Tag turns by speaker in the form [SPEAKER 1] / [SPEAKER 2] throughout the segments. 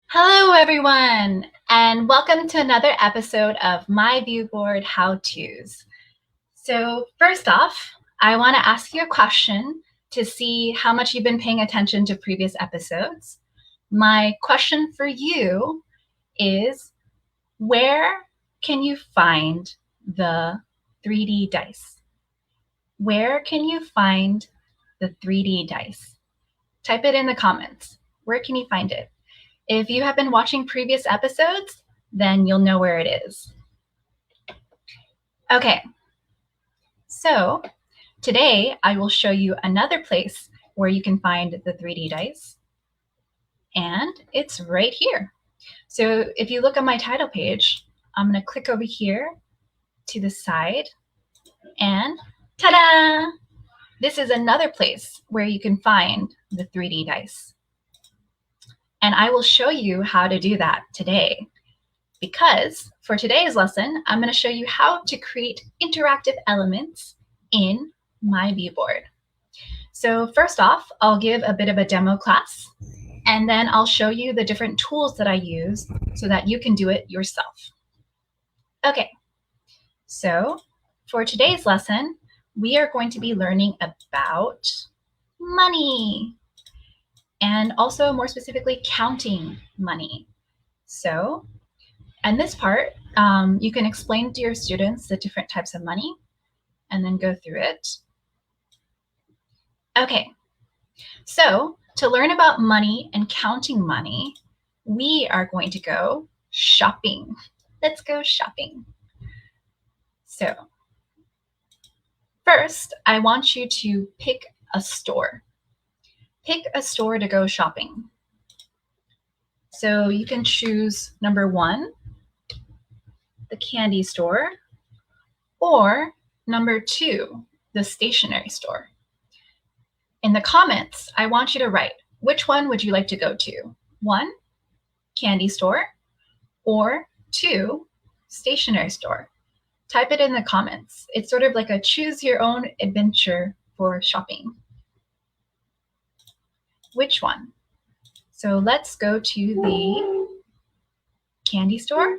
[SPEAKER 1] Hello, everyone, and welcome to another episode of myViewBoard How-Tos. So first off, I want to ask you a question to see how much you've been paying attention to previous episodes. My question for you is, where can you find the 3D dice? Where can you find the 3D dice? Type it in the comments. Where can you find it? If you have been watching previous episodes, then you'll know where it is. Okay, so today I will show you another place where you can find the 3D dice, and it's right here. So if you look at my title page, I'm going to click over here to the side, and ta-da! This is another place where you can find the 3D dice. And I will show you how to do that today, because for today's lesson, I'm going to show you how to create interactive elements in myViewBoard. So first off, I'll give a bit of a demo class, and then I'll show you the different tools that I use so that you can do it yourself. Okay, so for today's lesson, we are going to be learning about money, and also more specifically counting money. So in this part, you can explain to your students the different types of money and then go through it. Okay, so to learn about money and counting money, we are going to go shopping. Let's go shopping. So first, I want you to pick a store. Pick a store to go shopping. So you can choose number 1, the candy store, or number 2, the stationery store. In the comments, I want you to write, which one would you like to go to? 1, candy store, or 2, stationery store. Type it in the comments. It's sort of like a choose your own adventure for shopping. Which one? So let's go to the candy store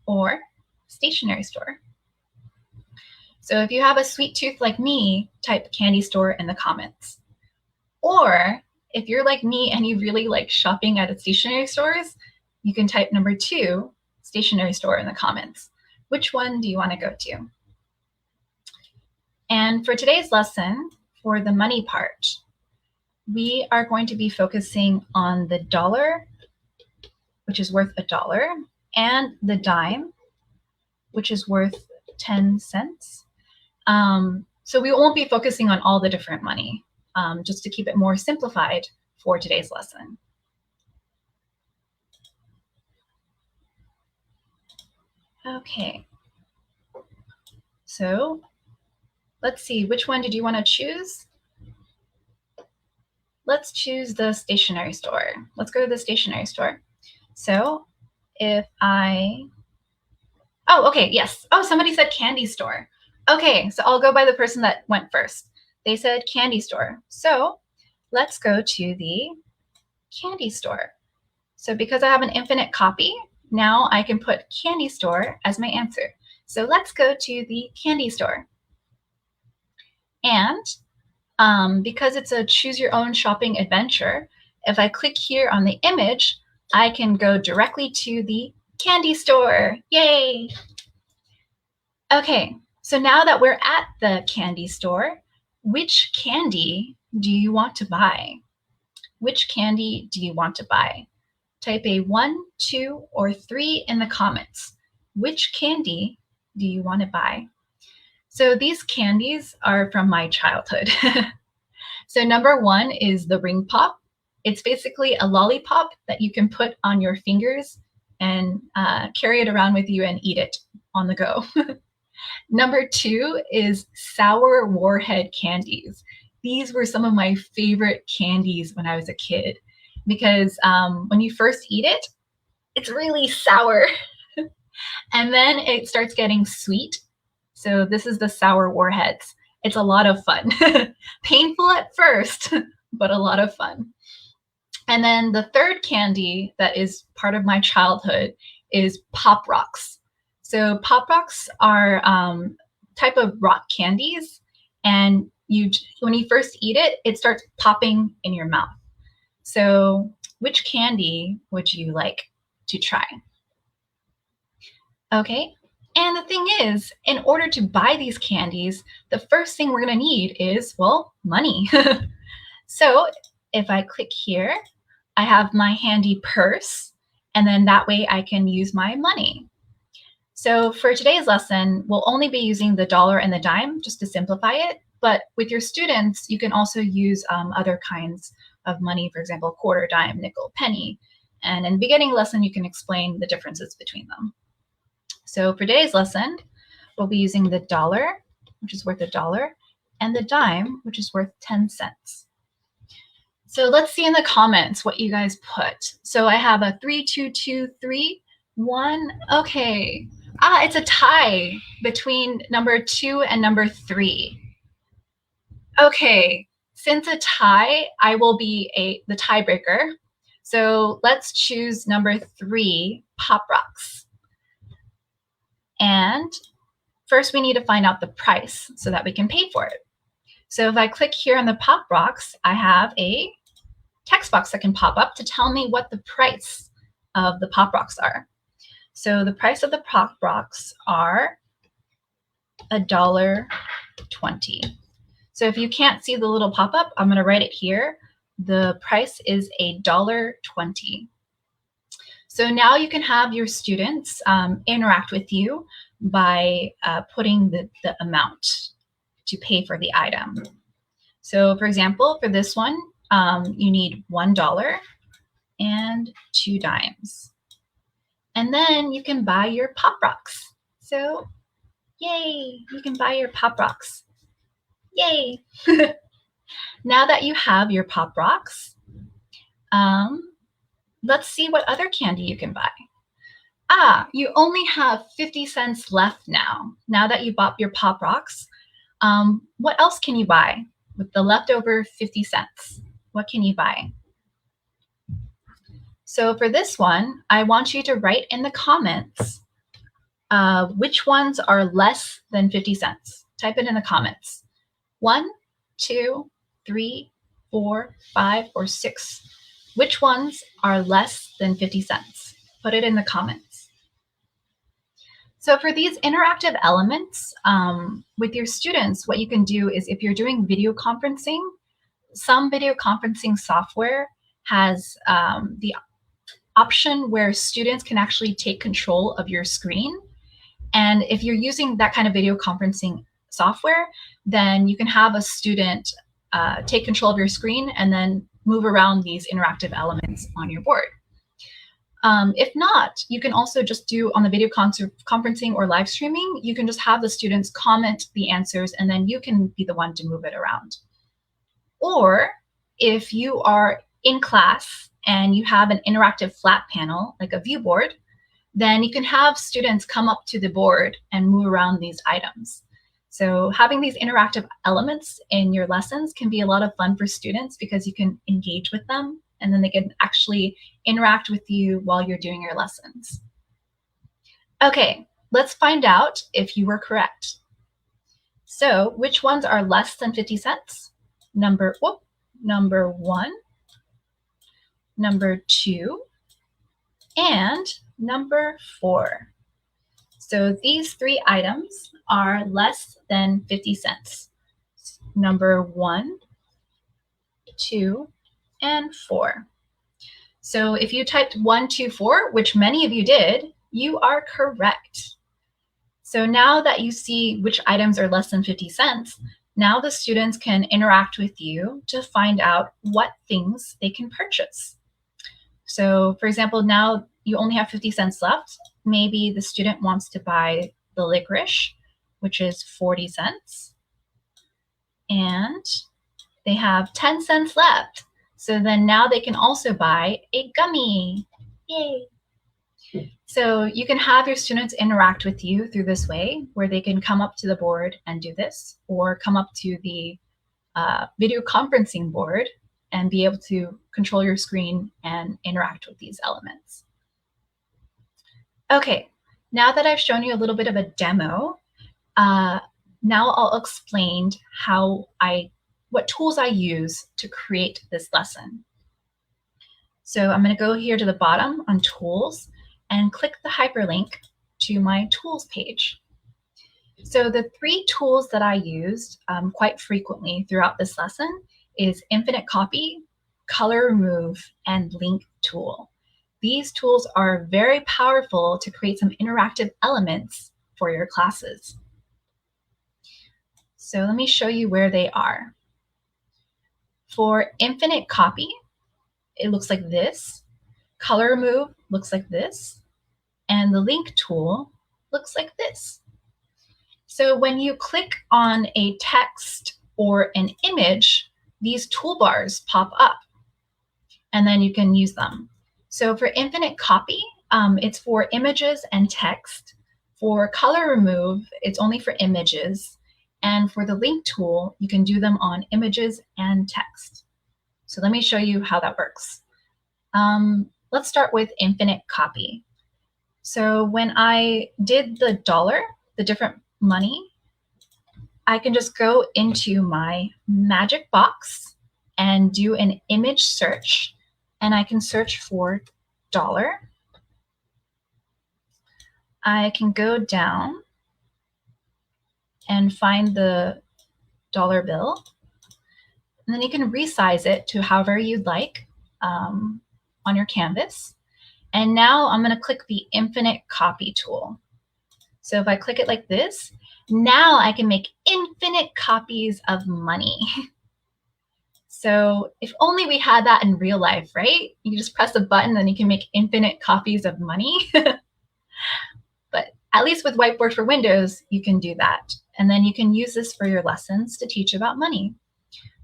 [SPEAKER 1] or stationery store. So if you have a sweet tooth like me, type candy store in the comments. Or if you're like me and you really like shopping at stationery stores, you can type number 2, stationery store in the comments. Which one do you want to go to? And for today's lesson, for the money part, we are going to be focusing on the dollar, which is worth $1, and the dime, which is worth 10 cents. So we won't be focusing on all the different money, just to keep it more simplified for today's lesson. Okay, so let's see, which one did you want to choose? Let's choose the stationery store. Let's go to the stationery store. So if oh, okay, yes. Oh, somebody said candy store. Okay, so I'll go by the person that went first. They said candy store. So let's go to the candy store. So because I have an infinite copy, now I can put candy store as my answer. So let's go to the candy store. And because it's a choose your own shopping adventure, if I click here on the image, I can go directly to the candy store. Yay! Okay, so now that we're at the candy store, which candy do you want to buy? Which candy do you want to buy? Type a 1, 2, or 3 in the comments. Which candy do you want to buy? So these candies are from my childhood. So number 1 is the ring pop. It's basically a lollipop that you can put on your fingers and carry it around with you and eat it on the go. Number 2 is sour warhead candies. These were some of my favorite candies when I was a kid because when you first eat it, it's really sour. And then it starts getting sweet. So this is the sour warheads. It's a lot of fun. Painful at first, but a lot of fun. And then the third candy that is part of my childhood is Pop Rocks. So Pop Rocks are type of rock candies, and when you first eat it, it starts popping in your mouth. So which candy would you like to try? Okay, and the thing is, in order to buy these candies, the first thing we're gonna need is, well, money. So if I click here, I have my handy purse, and then that way I can use my money. So for today's lesson, we'll only be using the dollar and the dime just to simplify it. But with your students, you can also use other kinds of money, for example, quarter, dime, nickel, penny. And in the beginning lesson, you can explain the differences between them. So for today's lesson, we'll be using the dollar, which is worth $1, and the dime, which is worth 10 cents. So let's see in the comments what you guys put. So I have a 3, 2, 2, 3, 1. Okay. It's a tie between number 2 and number 3. Okay. Since a tie, I will be the tiebreaker. So let's choose number 3, Pop Rocks. And first we need to find out the price so that we can pay for it. So if I click here on the Pop Rocks, I have a text box that can pop up to tell me what the price of the Pop Rocks are. So the price of the Pop Rocks are $1.20. So if you can't see the little pop-up, I'm going to write it here. The price is $1.20. So now you can have your students interact with you by putting the amount to pay for the item. So for example, for this one, you need $1 and 2 dimes. And then you can buy your Pop Rocks. So yay, you can buy your Pop Rocks. Yay. Now that you have your Pop Rocks, let's see what other candy you can buy. You only have 50 cents left now. Now that you bought your Pop Rocks, what else can you buy with the leftover 50 cents? What can you buy? So for this one, I want you to write in the comments which ones are less than 50 cents. Type it in the comments. 1, 2, 3, 4, 5, or 6. Which ones are less than 50 cents? Put it in the comments. So for these interactive elements with your students, what you can do is if you're doing video conferencing, some video conferencing software has the option where students can actually take control of your screen. And if you're using that kind of video conferencing software, then you can have a student take control of your screen and then move around these interactive elements on your board. If not, you can also just do on the video conferencing or live streaming, you can just have the students comment the answers and then you can be the one to move it around. Or if you are in class and you have an interactive flat panel, like a view board, then you can have students come up to the board and move around these items. So having these interactive elements in your lessons can be a lot of fun for students because you can engage with them and then they can actually interact with you while you're doing your lessons. Okay, let's find out if you were correct. So which ones are less than 50 cents? Number 1, number 2, and number 4. So these 3 items are less than 50 cents. Number 1, 2, and 4. So if you typed 1, 2, 4, which many of you did, you are correct. So now that you see which items are less than 50 cents, now the students can interact with you to find out what things they can purchase. So for example, now you only have 50 cents left. Maybe the student wants to buy the licorice, which is 40 cents. And they have 10 cents left. So then now they can also buy a gummy. Yay. So you can have your students interact with you through this way, where they can come up to the board and do this, or come up to the video conferencing board and be able to control your screen and interact with these elements. Okay, now that I've shown you a little bit of a demo, now I'll explain what tools I use to create this lesson. So I'm going to go here to the bottom on Tools and click the hyperlink to my Tools page. So the 3 tools that I used quite frequently throughout this lesson is Infinite Copy, Color Remove, and Link Tool. These tools are very powerful to create some interactive elements for your classes. So let me show you where they are. For Infinite Copy, it looks like this. Color Remove looks like this. And the Link tool looks like this. So when you click on a text or an image, these toolbars pop up, and then you can use them. So for Infinite Copy, it's for images and text. For Color Remove, it's only for images. And for the Link tool, you can do them on images and text. So let me show you how that works. Let's start with Infinite Copy. So when I did the dollar, the different money, I can just go into my magic box and do an image search, and I can search for dollar. I can go down and find the dollar bill, and then you can resize it to however you'd like on your canvas. And now I'm going to click the Infinite Copy tool. So if I click it like this, now I can make infinite copies of money. So if only we had that in real life, right? You just press a button and you can make infinite copies of money. But at least with Whiteboard for Windows, you can do that. And then you can use this for your lessons to teach about money.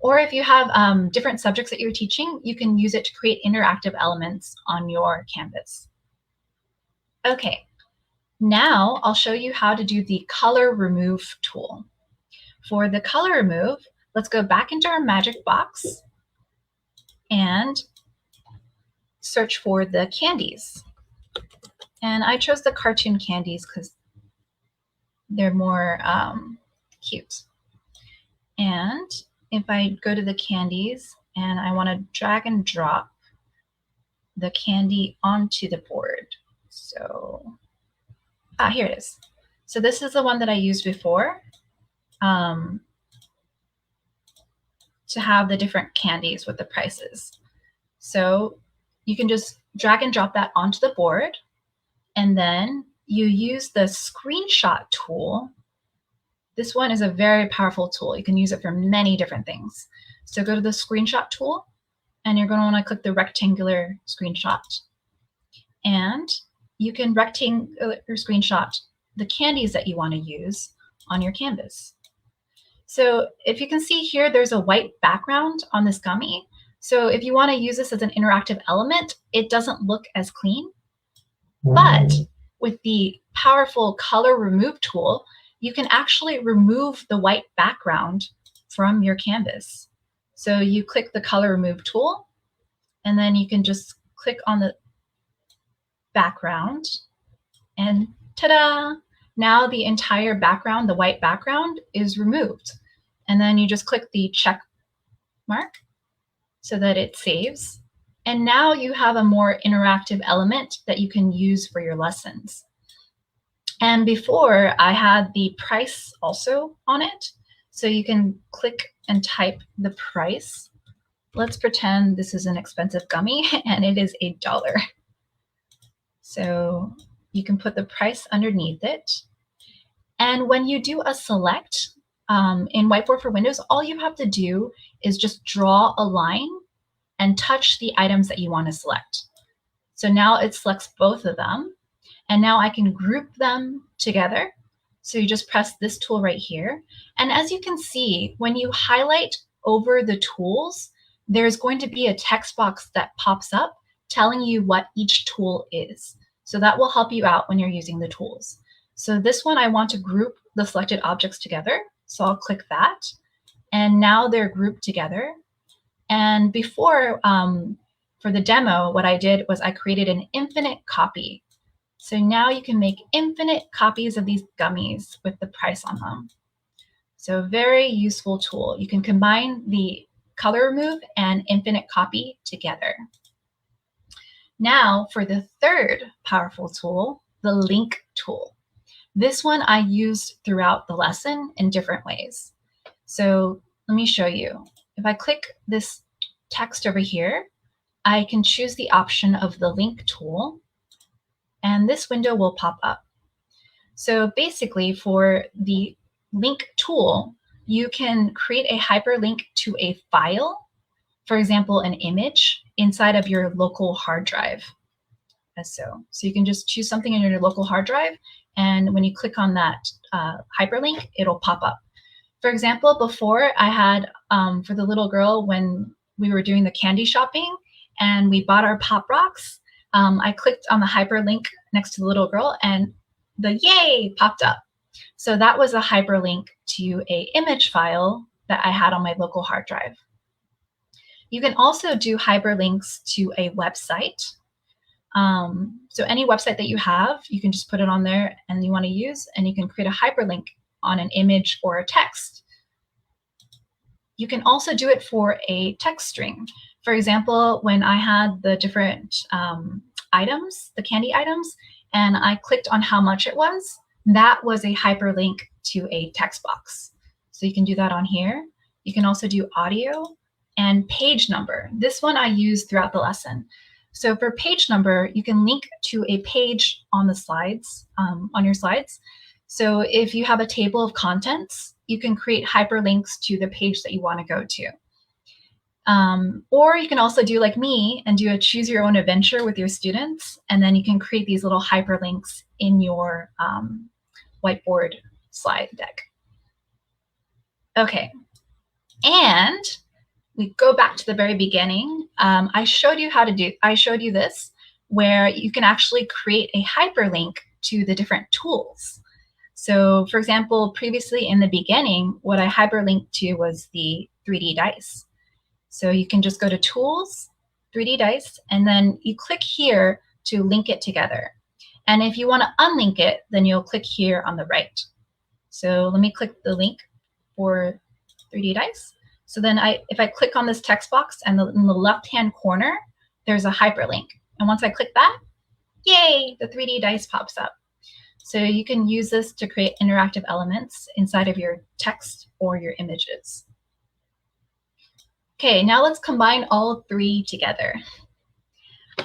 [SPEAKER 1] Or if you have different subjects that you're teaching, you can use it to create interactive elements on your canvas. Okay, now I'll show you how to do the Color Remove tool. For the Color Remove, let's go back into our magic box and search for the candies. And I chose the cartoon candies because they're more cute. And if I go to the candies and I want to drag and drop the candy onto the board. So, here it is. So this is the one that I used before to have the different candies with the prices. So you can just drag and drop that onto the board, and then you use the screenshot tool. This one is a very powerful tool. You can use it for many different things. So go to the screenshot tool, and you're going to want to click the rectangular screenshot. And you can rectangular screenshot the candies that you want to use on your canvas. So if you can see here, there's a white background on this gummy. So if you want to use this as an interactive element, it doesn't look as clean. But with the powerful Color Remove tool, you can actually remove the white background from your canvas. So you click the Color Remove tool, and then you can just click on the background, and ta-da! Now the entire background, the white background, is removed. And then you just click the check mark so that it saves. And now you have a more interactive element that you can use for your lessons. And before, I had the price also on it. So you can click and type the price. Let's pretend this is an expensive gummy and it is $1. So you can put the price underneath it. And when you do a select in Whiteboard for Windows, all you have to do is just draw a line and touch the items that you want to select. So now it selects both of them. And now I can group them together. So you just press this tool right here. And as you can see, when you highlight over the tools, there's going to be a text box that pops up telling you what each tool is. So that will help you out when you're using the tools. So this one, I want to group the selected objects together. So I'll click that. And now they're grouped together. And before, for the demo, what I did was I created an infinite copy. So now you can make infinite copies of these gummies with the price on them. So very useful tool. You can combine the color remove and infinite copy together. Now for the third powerful tool, the link tool. This one I used throughout the lesson in different ways. So let me show you. If I click this text over here, I can choose the option of the link tool, and this window will pop up. So basically for the link tool, you can create a hyperlink to a file, for example, an image inside of your local hard drive. As so you can just choose something in your local hard drive, and when you click on that hyperlink, it'll pop up. For example, before I had, for the little girl, when we were doing the candy shopping and we bought our Pop Rocks, I clicked on the hyperlink next to the little girl and the yay popped up. So that was a hyperlink to an image file that I had on my local hard drive. You can also do hyperlinks to a website. So any website that you have, you can just put it on there and you want to use, and you can create a hyperlink on an image or a text. You can also do it for a text string. For example, when I had the different items, the candy items, and I clicked on how much it was, that was a hyperlink to a text box. So you can do that on here. You can also do audio and page number. This one I use throughout the lesson. So for page number, you can link to a page on the slides, on your slides. So if you have a table of contents, you can create hyperlinks to the page that you want to go to. Or you can also do like me and do a choose your own adventure with your students, and then you can create these little hyperlinks in your whiteboard slide deck. Okay, and we go back to the very beginning. I showed you this, where you can actually create a hyperlink to the different tools. So for example, previously in the beginning, what I hyperlinked to was the 3D dice. So you can just go to Tools, 3D dice, and then you click here to link it together. And if you want to unlink it, then you'll click here on the right. So let me click the link for 3D dice. So then if I click on this text box, and in the left-hand corner, there's a hyperlink. And once I click that, yay, the 3D dice pops up. So you can use this to create interactive elements inside of your text or your images. Okay, now let's combine all three together.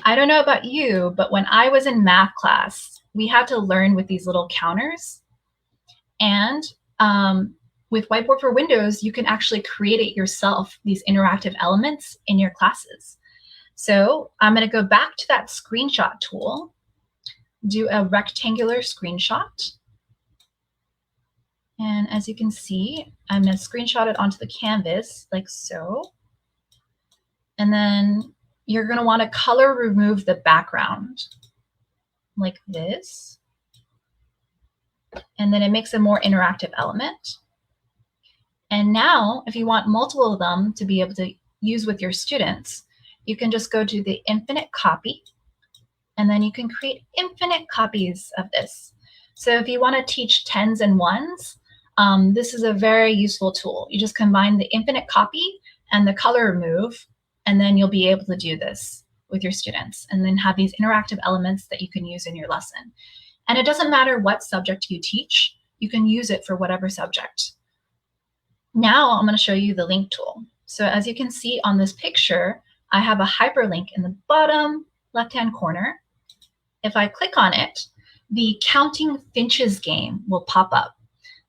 [SPEAKER 1] I don't know about you, but when I was in math class, we had to learn with these little counters. And with Whiteboard for Windows, you can actually create it yourself, these interactive elements in your classes. So I'm going to go back to that screenshot tool, do a rectangular screenshot. And as you can see, I'm going to screenshot it onto the canvas like so. And then you're going to want to color remove the background like this. And then it makes a more interactive element. And now, if you want multiple of them to be able to use with your students, you can just go to the infinite copy, and then you can create infinite copies of this. So if you want to teach tens and ones, this is a very useful tool. You just combine the infinite copy and the color remove, and then you'll be able to do this with your students, and then have these interactive elements that you can use in your lesson. And it doesn't matter what subject you teach, you can use it for whatever subject. Now I'm going to show you the link tool. So as you can see on this picture, I have a hyperlink in the bottom left-hand corner. If I click on it, the Counting Finches game will pop up.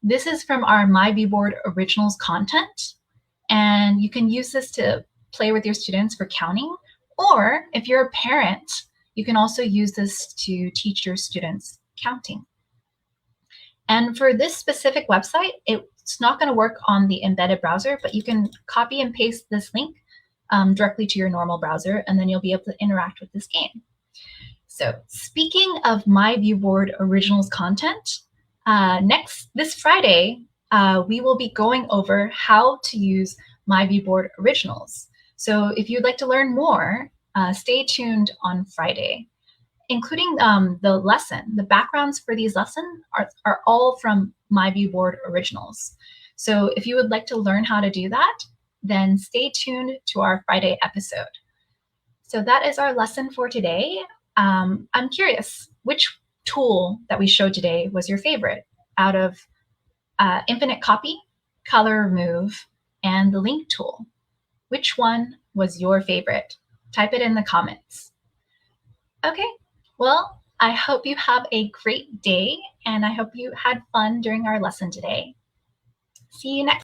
[SPEAKER 1] This is from our myViewBoard Originals content, and you can use this to play with your students for counting, or if you're a parent, you can also use this to teach your students counting. And for this specific website, it's not going to work on the embedded browser, but you can copy and paste this link directly to your normal browser, and then you'll be able to interact with this game. So speaking of myViewBoard Originals content, this Friday, we will be going over how to use myViewBoard Originals. So if you'd like to learn more, stay tuned on Friday, including the lesson. The backgrounds for these lessons are all from myViewBoard originals. So if you would like to learn how to do that, then stay tuned to our Friday episode. So that is our lesson for today. I'm curious, which tool that we showed today was your favorite out of infinite copy, color remove, and the link tool? Which one was your favorite? Type it in the comments. Okay, well, I hope you have a great day, and I hope you had fun during our lesson today. See you next